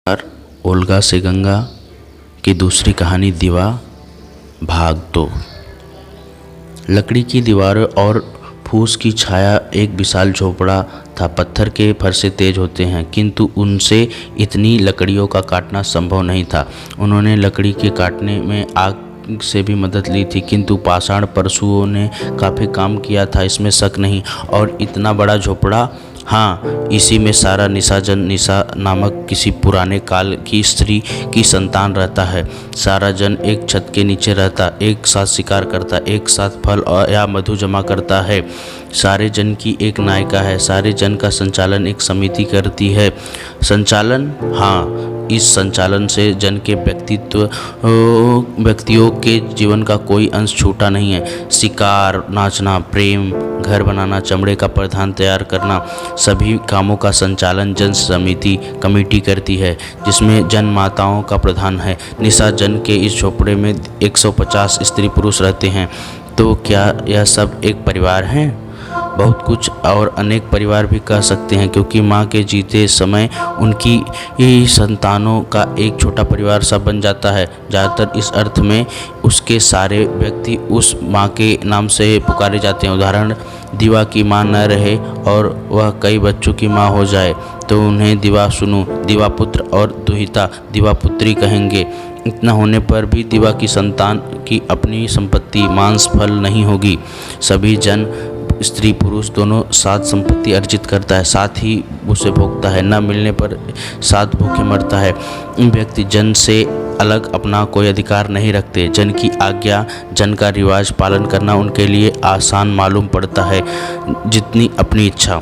और ओल्गा से गंगा की दूसरी कहानी दीवा भाग 2। लकड़ी की दीवारें और फूस की छाया एक विशाल झोपड़ा था। पत्थर के फरसे तेज होते हैं किंतु उनसे इतनी लकड़ियों का काटना संभव नहीं था। उन्होंने लकड़ी के काटने में आग से भी मदद ली थी किंतु पाषाण परशुओं ने काफ़ी काम किया था, इसमें शक नहीं। और इतना बड़ा झोपड़ा, हाँ, इसी में सारा निशा नामक किसी पुराने काल की स्त्री की संतान रहता है। सारा जन एक छत के नीचे रहता, एक साथ शिकार करता, एक साथ फल या मधु जमा करता है। सारे जन की एक नायिका है। सारे जन का संचालन एक समिति करती है। संचालन, हाँ, इस संचालन से जन के व्यक्तियों के जीवन का कोई अंश छूटा नहीं है। शिकार, नाचना, प्रेम, घर बनाना, चमड़े का परिधान तैयार करना, सभी कामों का संचालन जन समिति कमेटी करती है, जिसमें जन माताओं का प्रधान है। निशा जन के इस झोपड़े में 150 स्त्री पुरुष रहते हैं। तो क्या यह सब एक परिवार है? बहुत कुछ और अनेक परिवार भी कह सकते हैं, क्योंकि माँ के जीते समय उनकी संतानों का एक छोटा परिवार सा बन जाता है। ज़्यादातर इस अर्थ में उसके सारे व्यक्ति उस माँ के नाम से पुकारे जाते हैं। उदाहरण, दीवा की माँ न रहे और वह कई बच्चों की माँ हो जाए तो उन्हें दीवा सुनु, दीवा पुत्र और दुहिता दीवा पुत्री कहेंगे। इतना होने पर भी दीवा की संतान की अपनी संपत्ति मांस फल नहीं होगी। सभी जन, स्त्री पुरुष दोनों साथ संपत्ति अर्जित करता है, साथ ही उसे भोगता है। न मिलने पर साथ भूखे मरता है। व्यक्ति जन से अलग अपना कोई अधिकार नहीं रखते। जन की आज्ञा, जन का रिवाज पालन करना उनके लिए आसान मालूम पड़ता है जितनी अपनी इच्छा।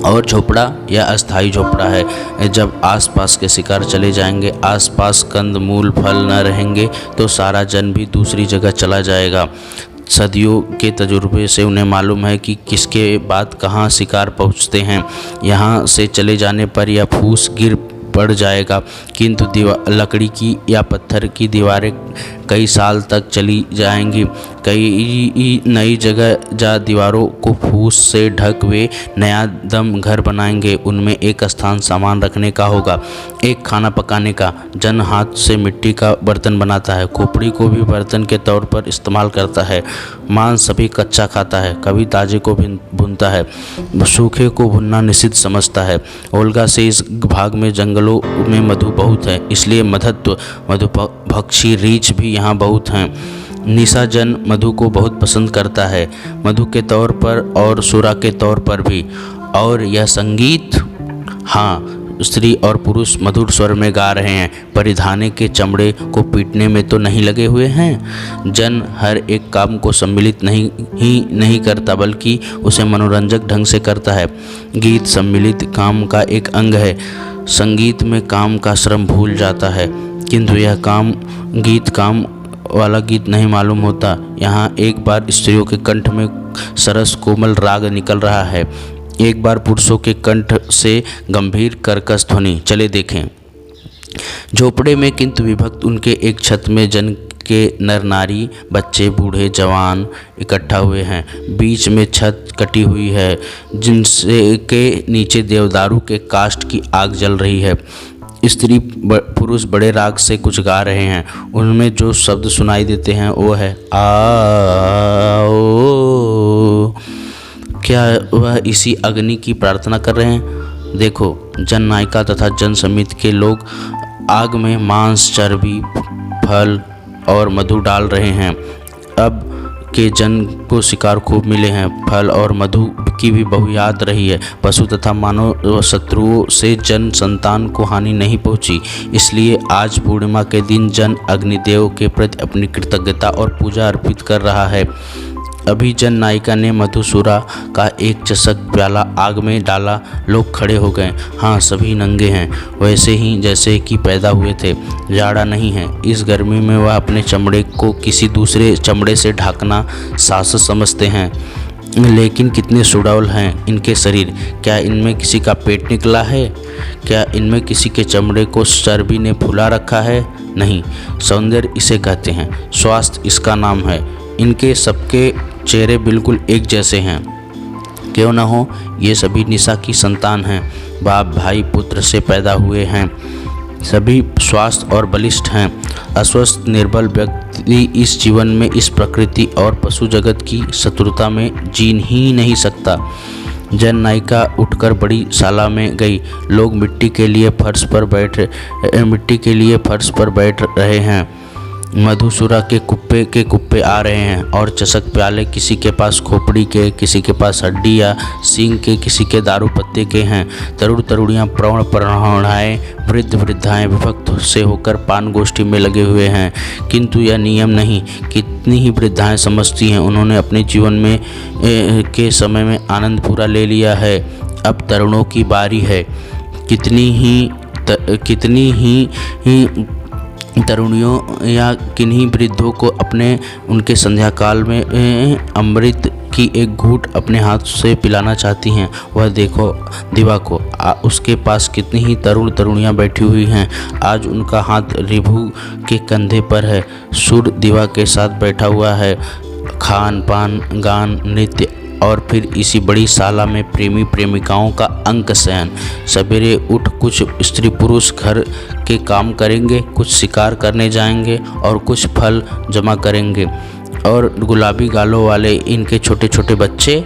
और झोपड़ा या अस्थाई झोपड़ा है। जब आसपास के शिकार चले जाएंगे, आसपास कंद मूल फल न रहेंगे तो सारा जन भी दूसरी जगह चला जाएगा। सदियों के तजुर्बे से उन्हें मालूम है कि किसके बाद कहाँ शिकार पहुँचते हैं। यहाँ से चले जाने पर यह फूस गिर पड़ जाएगा, किंतु लकड़ी की या पत्थर की दीवारें कई साल तक चली जाएंगी। कई नई जगह दीवारों को फूस से ढक वे नया दम घर बनाएंगे। उनमें एक स्थान सामान रखने का होगा, एक खाना पकाने का। जन हाथ से मिट्टी का बर्तन बनाता है, खोपड़ी को भी बर्तन के तौर पर इस्तेमाल करता है। मांस सभी कच्चा खाता है, कभी ताजे को भूनता है, सूखे को भुनना निषिद्ध समझता है। ओल्गा से इस भाग में जंगलों में मधु बहुत है, इसलिए मधुभक्षी रीछ भी यहाँ बहुत हैं। निशा जन मधु को बहुत पसंद करता है, मधु के तौर पर और सुरा के तौर पर भी। और यह संगीत, हाँ, स्त्री और पुरुष मधुर स्वर में गा रहे हैं, परिधाने के चमड़े को पीटने में तो नहीं लगे हुए हैं। जन हर एक काम को सम्मिलित नहीं करता, बल्कि उसे मनोरंजक ढंग से करता है। गीत सम्मिलित काम का एक अंग है। संगीत में काम का श्रम भूल जाता है, किंतु यह काम वाला गीत नहीं मालूम होता। यहाँ एक बार स्त्रियों के कंठ में सरस कोमल राग निकल रहा है, एक बार पुरुषों के कंठ से गंभीर कर्कश ध्वनि। चले देखें। झोपड़े में किंतु विभक्त उनके एक छत में जन के नर नारी, बच्चे, बूढ़े, जवान इकट्ठा हुए हैं। बीच में छत कटी हुई है, जिनसे के नीचे देवदारू के काष्ठ की आग जल रही है। स्त्री पुरुष बड़े राग से कुछ गा रहे हैं। उनमें जो शब्द सुनाई देते हैं वो है आओ। क्या वह इसी अग्नि की प्रार्थना कर रहे हैं? देखो, जन नायिका तथा जन समिति के लोग आग में मांस, चर्बी, फल और मधु डाल रहे हैं। अब के जन को शिकार खूब मिले हैं, फल और मधु की भी बहुयात रही है। पशु तथा मानव शत्रुओं से जन संतान को हानि नहीं पहुंची। इसलिए आज पूर्णिमा के दिन जन अग्निदेव के प्रति अपनी कृतज्ञता और पूजा अर्पित कर रहा है। अभी जन नायिका ने मधुसूरा का एक चषक प्याला आग में डाला। लोग खड़े हो गए। हाँ, सभी नंगे हैं, वैसे ही जैसे कि पैदा हुए थे। जाड़ा नहीं है। इस गर्मी में वह अपने चमड़े को किसी दूसरे चमड़े से ढकना साहस समझते हैं। लेकिन कितने सुडौल हैं इनके शरीर। क्या इनमें किसी का पेट निकला है? क्या इनमें किसी के चमड़े को चर्बी ने फुला रखा है? नहीं, सौंदर्य इसे कहते हैं, स्वास्थ्य इसका नाम है। इनके सबके चेहरे बिल्कुल एक जैसे हैं। क्यों न हो, ये सभी निशा की संतान हैं, बाप भाई पुत्र से पैदा हुए हैं। सभी स्वस्थ और बलिष्ठ हैं। अस्वस्थ निर्बल व्यक्ति इस जीवन में इस प्रकृति और पशु जगत की शत्रुता में जी ही नहीं सकता। जननायिका उठकर बड़ी शाला में गई। लोग मिट्टी के लिए फर्श पर बैठ रहे हैं। मधुसूरा के कुप्पे आ रहे हैं और चषक प्याले किसी के पास खोपड़ी के, किसी के पास हड्डी या सींग के, किसी के दारू पत्ते के हैं। तरुण तरुणियाँ, प्रौढ़ प्रौढ़ाएँ, वृद्ध वृद्धाएँ विभक्त से होकर पान गोष्ठी में लगे हुए हैं। किंतु यह नियम नहीं। कितनी ही वृद्धाएँ समझती हैं उन्होंने अपने जीवन में के समय में आनंद पूरा ले लिया है, अब तरुणों की बारी है। कितनी ही तरुणियों या किन्हीं वृद्धों को उनके संध्या काल में अमृत की एक घूंट अपने हाथ से पिलाना चाहती हैं। वह देखो दिवा को, उसके पास कितनी ही तरुणियाँ बैठी हुई हैं। आज उनका हाथ रिभु के कंधे पर है। सूर्य दिवा के साथ बैठा हुआ है। खान पान, गान, नृत्य और फिर इसी बड़ी शाला में प्रेमी प्रेमिकाओं का अंक शयन। सवेरे उठ कुछ स्त्री पुरुष घर के काम करेंगे, कुछ शिकार करने जाएंगे और कुछ फल जमा करेंगे। और गुलाबी गालों वाले इनके छोटे छोटे बच्चे,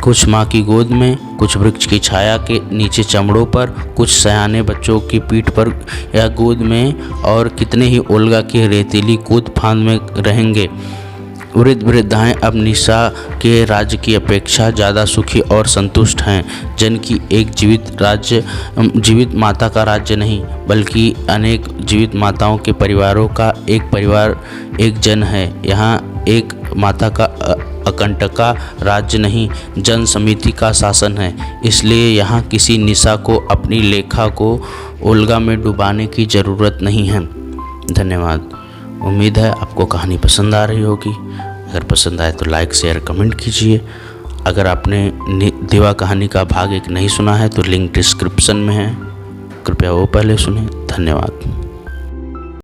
कुछ माँ की गोद में, कुछ वृक्ष की छाया के नीचे चमड़ों पर, कुछ सयाने बच्चों की पीठ पर या गोद में, और कितने ही ओल्गा की रेतीली कूद फांद में रहेंगे। वृद्ध वृद्धाएँ अब निशा के राज्य की अपेक्षा ज़्यादा सुखी और संतुष्ट हैं। जन की एक जीवित माता का राज्य नहीं, बल्कि अनेक जीवित माताओं के परिवारों का एक परिवार, एक जन है। यहाँ एक माता का अकंटका राज्य नहीं, जन समिति का शासन है। इसलिए यहाँ किसी निशा को अपनी लेखा को ओल्गा में डुबाने की ज़रूरत नहीं है। धन्यवाद। उम्मीद है आपको कहानी पसंद आ रही होगी। अगर पसंद आए तो लाइक, शेयर, कमेंट कीजिए। अगर आपने दिवा कहानी का भाग 1 नहीं सुना है तो लिंक डिस्क्रिप्शन में है, कृपया वो पहले सुनें। धन्यवाद।